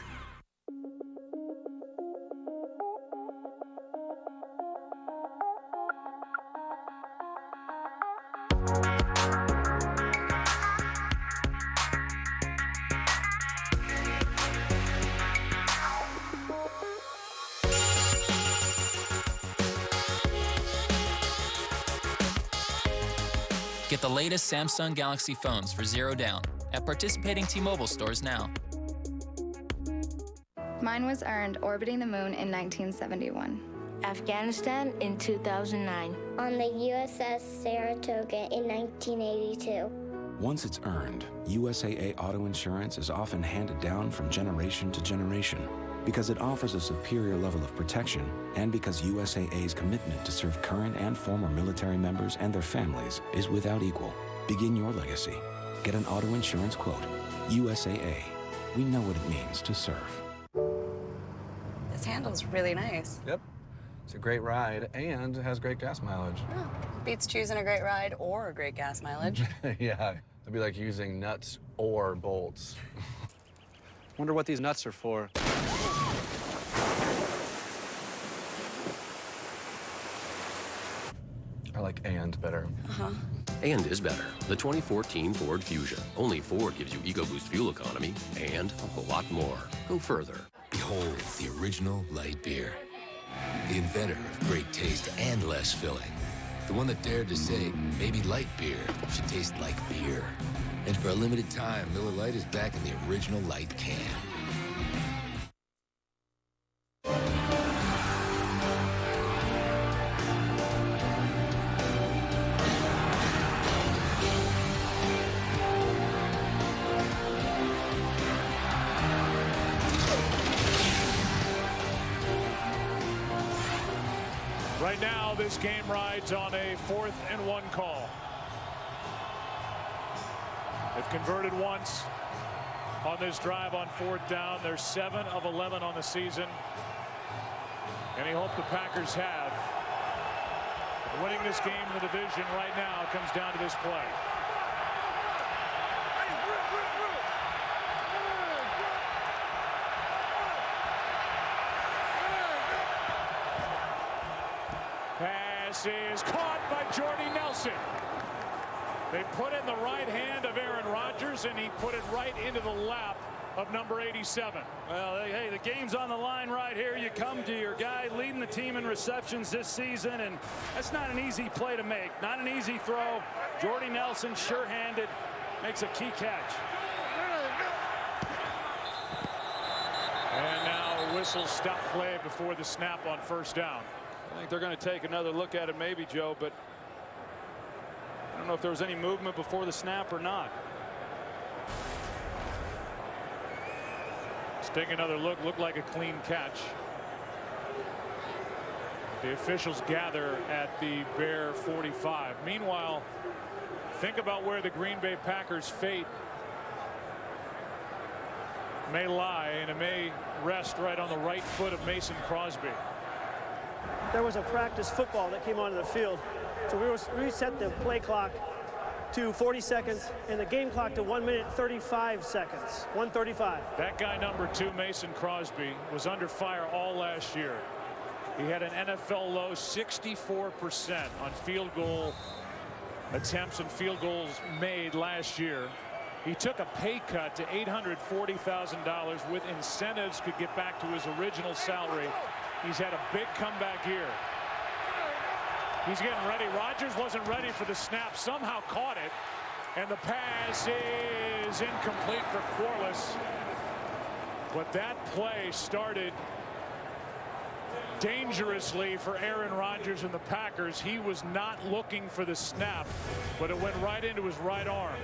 Speaker 8: Get the latest Samsung Galaxy phones for $0 down at participating T-Mobile stores now.
Speaker 9: Mine was earned orbiting the moon in 1971.
Speaker 10: Afghanistan in 2009.
Speaker 11: On the USS Saratoga in 1982.
Speaker 13: Once it's earned, USAA Auto Insurance is often handed down from generation to generation because it offers a superior level of protection and because USAA's commitment to serve current and former military members and their families is without equal. Begin your legacy. Get an auto insurance quote. USAA. We know what it means to serve.
Speaker 18: This handle's really nice.
Speaker 19: Yep. It's a great ride and it has great gas mileage.
Speaker 18: Oh, beats choosing a great ride or a great gas mileage.
Speaker 19: Yeah, it'd be like using nuts or bolts. Wonder what these nuts are for. I like and better.
Speaker 20: And is better. The 2014 Ford Fusion. Only Ford gives you EcoBoost fuel economy and a whole lot more. Go further.
Speaker 17: Behold the original light beer. The inventor of great taste and less filling. The one that dared to say maybe light beer should taste like beer. And for a limited time, Miller Lite is back in the original light can.
Speaker 2: Right now, this game rides on a 4th and 1 call. They've converted once on this drive on 4th down. They're 7 of 11 on the season. Any hope the Packers have winning this game in the division right now comes down to this play. Pass is caught by Jordy Nelson. They put in the right hand of Aaron Rodgers, and he put it right into the lap of number 87.
Speaker 1: Well, hey, the game's on the line right here. You come to your guy leading the team in receptions this season, and that's not an easy play to make. Not an easy throw. Jordy Nelson, sure-handed, makes a key catch.
Speaker 2: And now a whistle stop play before the snap on 1st down.
Speaker 1: I think they're going to take another look at it maybe, Joe, but I don't know if there was any movement before the snap or not.
Speaker 2: Let's take another look. Looked like a clean catch. The officials gather at the Bear 45. Meanwhile, think about where the Green Bay Packers' fate may lie, and it may rest right on the right foot of Mason Crosby.
Speaker 3: There was a practice football that came onto the field, so we reset the play clock to 40 seconds and the game clock to 1 minute 35 seconds. 1:35.
Speaker 2: That guy number 2, Mason Crosby, was under fire all last year. He had an NFL low 64% on field goal attempts and field goals made last year. He took a pay cut to $840,000 with incentives, could get back to his original salary. He's had a big comeback here. He's getting ready. Rodgers wasn't ready for the snap, somehow caught it, and the pass is incomplete for Quarles. But that play started dangerously for Aaron Rodgers and the Packers. He was not looking for the snap, but it went right into his right arm.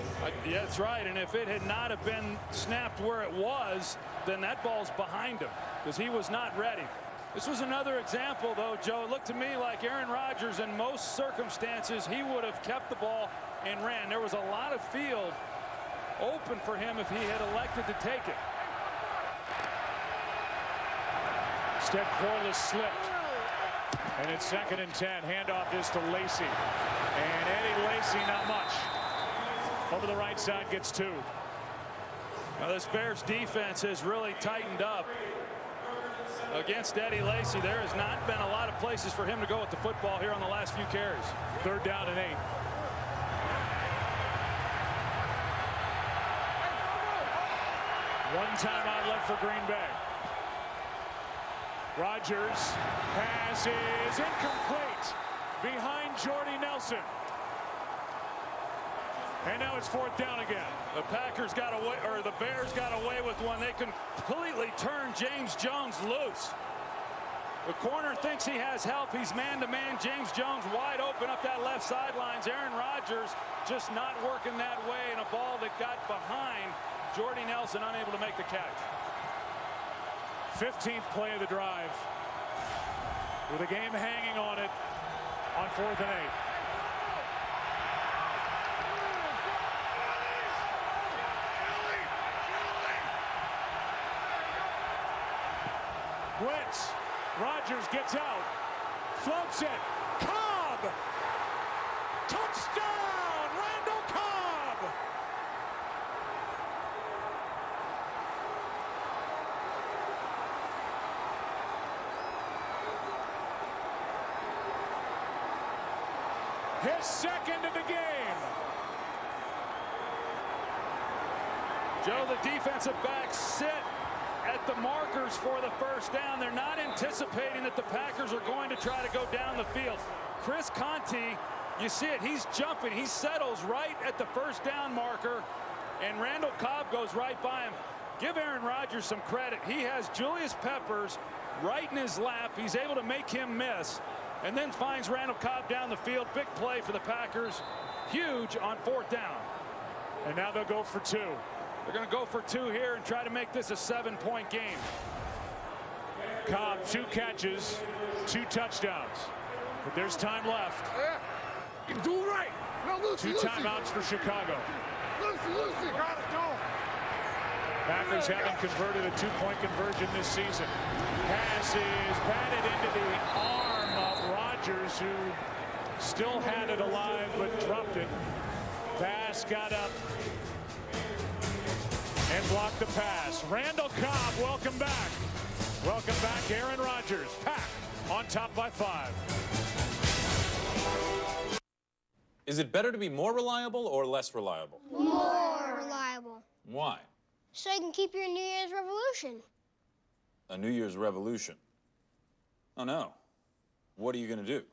Speaker 1: Yeah, that's right. And if it had not have been snapped where it was, then that ball's behind him because he was not ready. This was another example, though, Joe. It looked to me like Aaron Rodgers, in most circumstances, he would have kept the ball and ran. There was a lot of field open for him if he had elected to take it.
Speaker 2: Instead, Quarles slipped. And it's 2nd and 10. Handoff is to Lacy. And Eddie Lacy, not much. Over the right side, gets 2.
Speaker 1: Now, this Bears defense has really tightened up against Eddie Lacy. There has not been a lot of places for him to go with the football here on the last few carries.
Speaker 2: 3rd down and 8. One timeout left for Green Bay. Rodgers, pass is incomplete behind Jordy Nelson. And now it's 4th down again.
Speaker 1: The Packers got away, or the Bears got away with one. They completely turned James Jones loose. The corner thinks he has help. He's man-to-man. James Jones wide open up that left sidelines. Aaron Rodgers just not working that way, and a ball that got behind Jordy Nelson, unable to make the catch.
Speaker 2: 15th play of the drive, with a game hanging on it on 4th and 8. Blitz. Rodgers gets out, floats it. Cobb, touchdown, Randall Cobb. His 2nd of the game.
Speaker 1: Joe, the defensive backs sit at the markers for the 1st down. They're not anticipating that the Packers are going to try to go down the field. Chris Conte, you see it, he's jumping. He settles right at the 1st down marker, and Randall Cobb goes right by him. Give Aaron Rodgers some credit. He has Julius Peppers right in his lap. He's able to make him miss, and then finds Randall Cobb down the field. Big play for the Packers. Huge on 4th down.
Speaker 2: And now they'll go for 2.
Speaker 1: They're going to go for 2 here and try to make this a 7-point game.
Speaker 2: Cobb, 2 catches, 2 touchdowns. But there's time left.
Speaker 12: Do right.
Speaker 2: 2 timeouts for Chicago. Packers haven't converted a two-point conversion this season. Pass is batted into the arm of Rodgers, who still had it alive but dropped it. Pass got up and blocked the pass. Randall Cobb, welcome back. Welcome back, Aaron Rodgers. Pack on top by 5.
Speaker 5: Is it better to be more reliable or less reliable?
Speaker 11: More reliable.
Speaker 5: Why?
Speaker 11: So you can keep your New Year's revolution.
Speaker 5: A New Year's revolution? Oh, no. What are you going to do?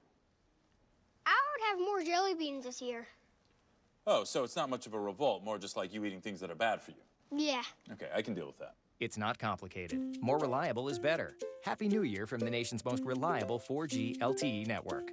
Speaker 11: I would have more jelly beans this year.
Speaker 5: Oh, so it's not much of a revolt, more just like you eating things that are bad for you.
Speaker 11: Yeah.
Speaker 5: Okay, I can deal with that.
Speaker 6: It's not complicated. More reliable is better. Happy New Year from the nation's most reliable 4G LTE network.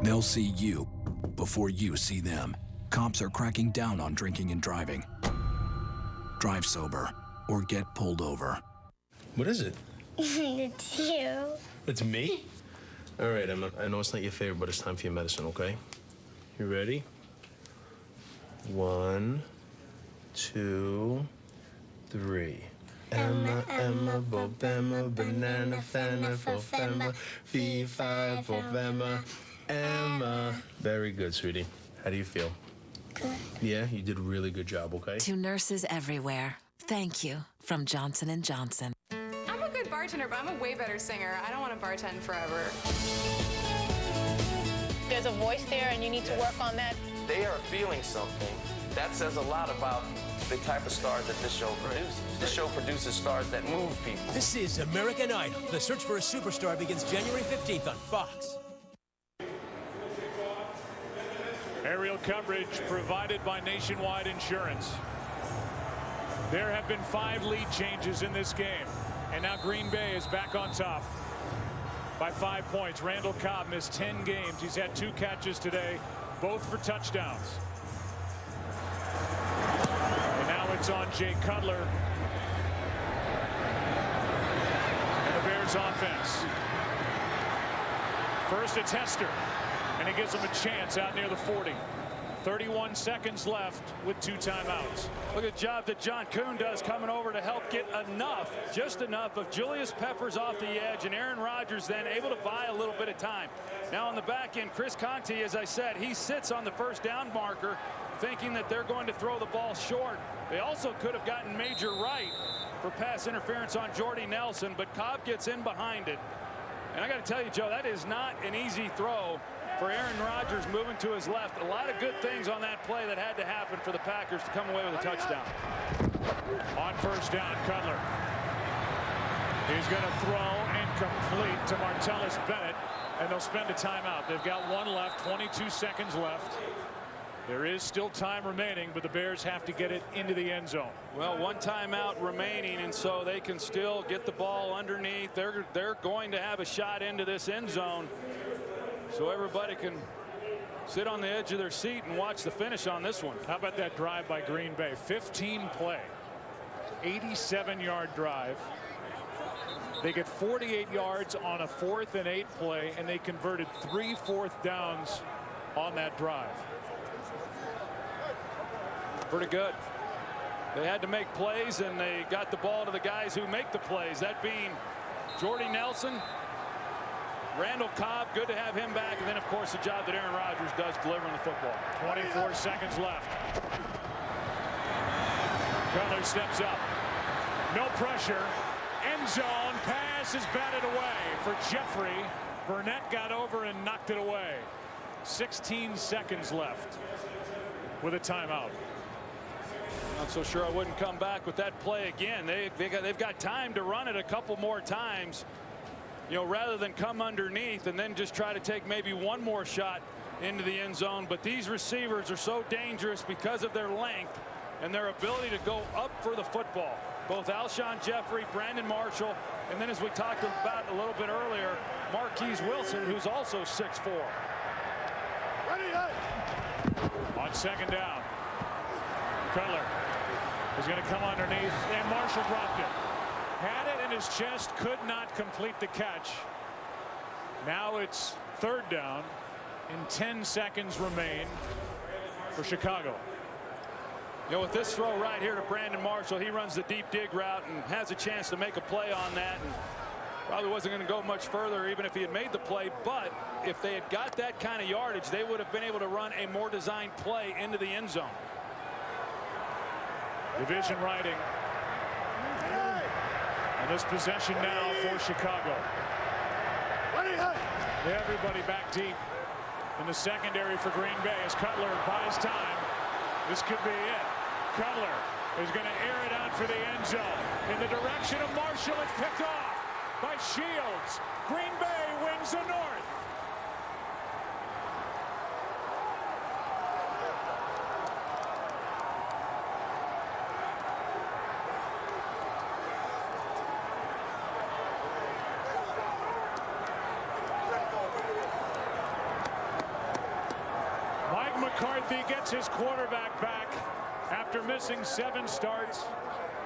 Speaker 13: They'll see you before you see them. Cops are cracking down on drinking and driving. Drive sober or get pulled over.
Speaker 7: What is it?
Speaker 11: It's you.
Speaker 7: It's me? All right, Emma. I know it's not your favorite, but it's time for your medicine, okay? You ready? 1, 2, 3. Emma, Emma, Bobemma, banana, fana, fofemma, fee, fi, fofemma, Emma. Very good, sweetie. How do you feel?
Speaker 11: Good.
Speaker 7: Yeah, you did a really good job, okay?
Speaker 16: To nurses everywhere, thank you from Johnson & Johnson.
Speaker 18: I'm a good bartender, but I'm a way better singer. I don't want to bartend forever.
Speaker 22: There's a voice there, and you need to work on that.
Speaker 23: They are feeling something. That says a lot about the type of stars that this show produces. This show produces stars that move people.
Speaker 27: This is American Idol. The search for a superstar begins January 15th on Fox.
Speaker 2: Aerial coverage provided by Nationwide Insurance. There have been 5 lead changes in this game, and now Green Bay is back on top by 5 points. Randall Cobb missed 10 games. He's had 2 catches today, both for touchdowns. And now it's on Jay Cutler and the Bears offense. First it's Hester, and it gives them a chance out near the 40. 31 seconds left with 2 timeouts.
Speaker 1: Look at the job that John Kuhn does coming over to help get enough, just enough of Julius Peppers off the edge, and Aaron Rodgers then able to buy a little bit of time. Now on the back end, Chris Conte, as I said, he sits on the first down marker thinking that they're going to throw the ball short. They also could have gotten Major Wright for pass interference on Jordy Nelson, but Cobb gets in behind it. And I got to tell you, Joe, that is not an easy throw for Aaron Rodgers moving to his left. A lot of good things on that play that had to happen for the Packers to come away with a touchdown.
Speaker 2: On first down, Cutler. He's going to throw incomplete to Martellus Bennett, and they'll spend a timeout. They've got 1 left, 22 seconds left. There is still time remaining, but the Bears have to get it into the end zone.
Speaker 1: Well, 1 timeout remaining, and so they can still get the ball underneath. They're going to have a shot into this end zone, so everybody can sit on the edge of their seat and watch the finish on this one.
Speaker 2: How about that drive by Green Bay? 15 play, 87-yard drive. They get 48 yards on a 4th and 8 play, and they converted 3 4th downs on that drive.
Speaker 1: Pretty good. They had to make plays, and they got the ball to the guys who make the plays, that being Jordy Nelson, Randall Cobb. Good to have him back, and then of course the job that Aaron Rodgers does delivering the football.
Speaker 2: 24 seconds left. Cutler steps up, no pressure, end zone, pass is batted away for Jeffery. Burnett got over and knocked it away. 16 seconds left with a timeout.
Speaker 1: Not so sure I wouldn't come back with that play again. They've got time to run it a couple more times, you know, rather than come underneath and then just try to take maybe 1 more shot into the end zone. But these receivers are so dangerous because of their length and their ability to go up for the football. Both Alshon Jeffery, Brandon Marshall, and then as we talked about a little bit earlier, Marquise Wilson, who's also 6'4".
Speaker 2: On second down, Cutler is going to come underneath, and Marshall dropped it. Had it in his chest, could not complete the catch. Now it's third down, and 10 seconds remain for Chicago.
Speaker 1: You know, with this throw right here to Brandon Marshall, he runs the deep dig route and has a chance to make a play on that, and probably wasn't going to go much further even if he had made the play. But if they had got that kind of yardage, they would have been able to run a more designed play into the end zone.
Speaker 2: Division riding. And this possession now for Chicago. Everybody back deep in the secondary for Green Bay as Cutler buys time. This could be it. Cutler is going to air it out for the end zone. In the direction of Marshall, it's picked off by Shields. Green Bay wins the North. McCarthy gets his quarterback back after missing 7 starts.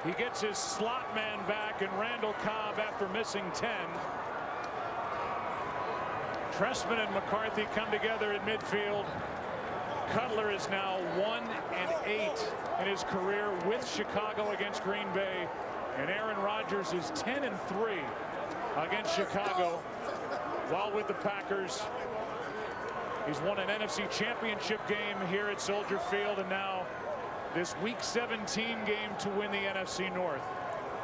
Speaker 2: He gets his slot man back in Randall Cobb after missing 10. Trestman and McCarthy come together in midfield. Cutler is now 1-8 in his career with Chicago against Green Bay, and Aaron Rodgers is 10-3 against Chicago while with the Packers. He's won an NFC Championship game here at Soldier Field, and now this Week 17 game to win the NFC North.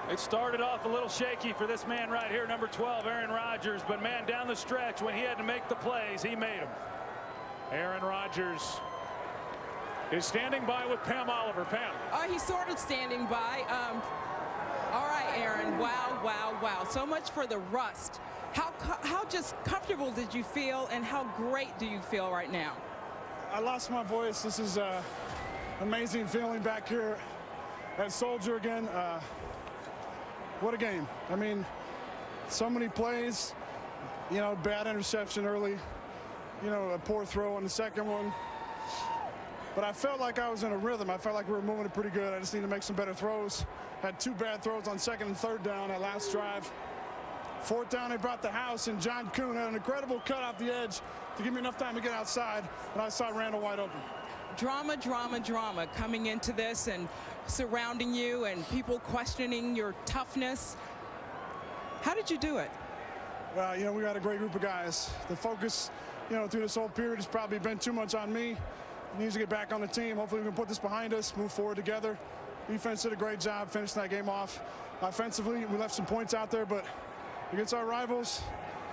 Speaker 1: It started off a little shaky for this man right here, number 12, Aaron Rodgers, but man, down the stretch when he had to make the plays, he made them.
Speaker 2: Aaron Rodgers is standing by with Pam Oliver. Pam.
Speaker 4: He's sort of standing by. All right, Aaron. Wow, wow, wow. So much for the rust. How just comfortable did you feel, and how great do you feel right now?
Speaker 14: I lost my voice. This is an amazing feeling back here at Soldier again. What a game. I mean, so many plays, you know, bad interception early, you know, a poor throw on the second one. But I felt like I was in a rhythm. I felt like we were moving it pretty good. I just need to make some better throws. Had 2 bad throws on second and third down that last drive. Fourth down, they brought the house, and John Kuhn had an incredible cut off the edge to give me enough time to get outside, and I saw Randall wide open.
Speaker 4: Drama, drama, drama coming into this and surrounding you, and people questioning your toughness. How did you do it?
Speaker 14: Well, you know, we got a great group of guys. The focus, you know, through this whole period has probably been too much on me. It needs to get back on the team. Hopefully we can put this behind us, move forward together. Defense did a great job finishing that game off. Offensively, we left some points out there, but against our rivals,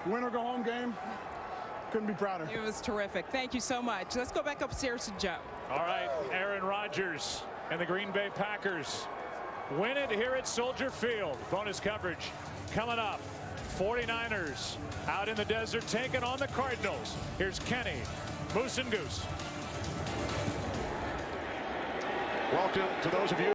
Speaker 14: win or go home game, couldn't be prouder.
Speaker 4: It was terrific. Thank you so much. Let's go back upstairs to Joe.
Speaker 2: All right, Aaron Rodgers and the Green Bay Packers win it here at Soldier Field. Bonus coverage coming up. 49ers out in the desert taking on the Cardinals. Here's Kenny, Moose and Goose.
Speaker 15: Welcome to those of you